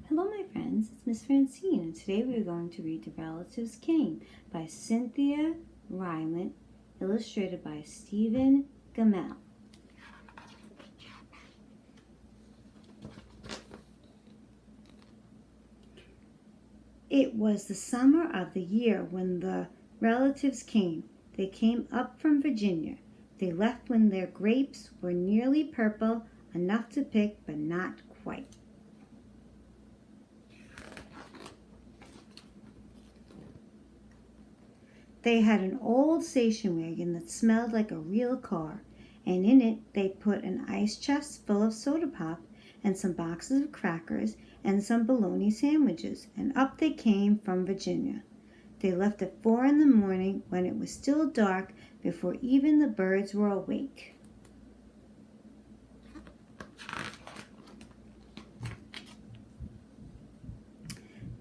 Hello my friends, it's Miss Francine, and today we are going to read The Relatives Came by Cynthia Rylant, illustrated by Stephen Gamel. It was the summer of the year when the relatives came. They came up from Virginia. They left when their grapes were nearly purple, enough to pick, but not quite. They had an old station wagon that smelled like a real car, and in it they put an ice chest full of soda pop and some boxes of crackers and some bologna sandwiches, and up they came from Virginia. They left at 4 in the morning when it was still dark, before even the birds were awake.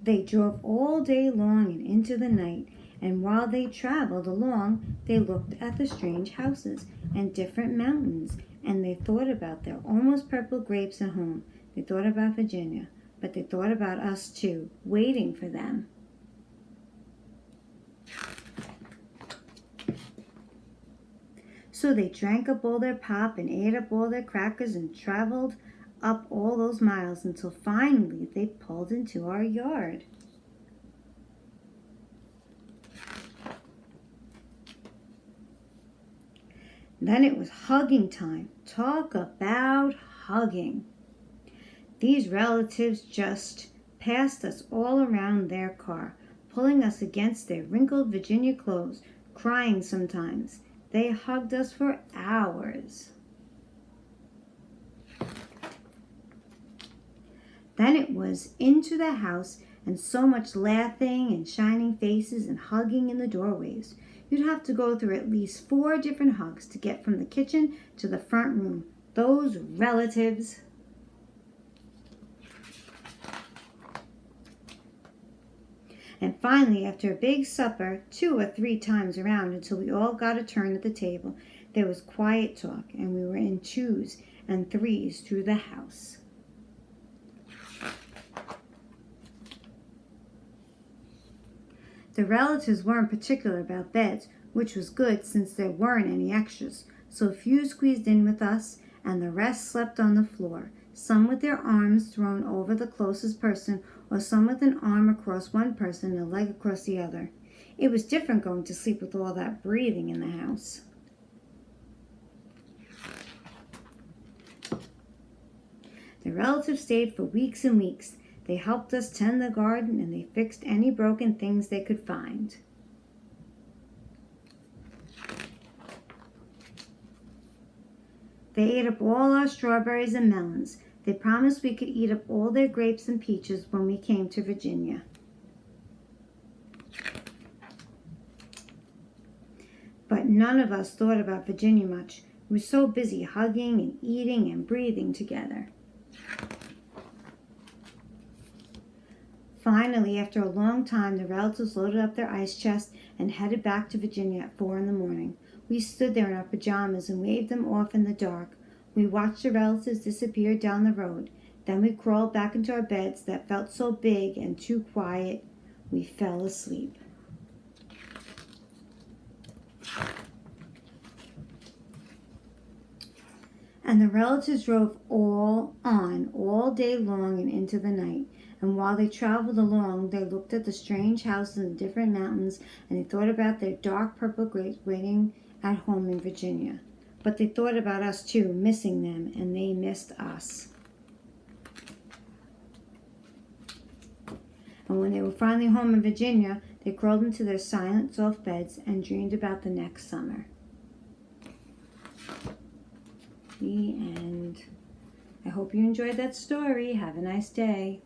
They drove all day long and into the night, and while they traveled along, they looked at the strange houses and different mountains, and they thought about their almost purple grapes at home. They thought about Virginia, but they thought about us too, waiting for them. So they drank up all their pop and ate up all their crackers and traveled up all those miles until finally they pulled into our yard. Then it was hugging time. Talk about hugging. These relatives just passed us all around their car, pulling us against their wrinkled Virginia clothes, crying sometimes. They hugged us for hours. Then it was into the house, and so much laughing and shining faces and hugging in the doorways. You'd have to go through at least 4 different hugs to get from the kitchen to the front room. Those relatives. And finally, after a big supper, 2 or 3 times around until we all got a turn at the table, there was quiet talk, and we were in 2s and 3s through the house. The relatives weren't particular about beds, which was good since there weren't any extras, so a few squeezed in with us, and the rest slept on the floor, some with their arms thrown over the closest person, or some with an arm across one person and a leg across the other. It was different going to sleep with all that breathing in the house. The relatives stayed for weeks and weeks. They helped us tend the garden, and they fixed any broken things they could find. They ate up all our strawberries and melons. They promised we could eat up all their grapes and peaches when we came to Virginia. But none of us thought about Virginia much. We were so busy hugging and eating and breathing together. Finally, after a long time, the relatives loaded up their ice chest and headed back to Virginia at 4 in the morning. We stood there in our pajamas and waved them off in the dark. We watched the relatives disappear down the road. Then we crawled back into our beds that felt so big and too quiet. We fell asleep. And the relatives drove all day long and into the night. And while they traveled along, they looked at the strange houses and different mountains, and they thought about their dark purple grapes waiting at home in Virginia. But they thought about us too, missing them, and they missed us. And when they were finally home in Virginia, they crawled into their silent, soft beds and dreamed about the next summer. The end. I hope you enjoyed that story. Have a nice day.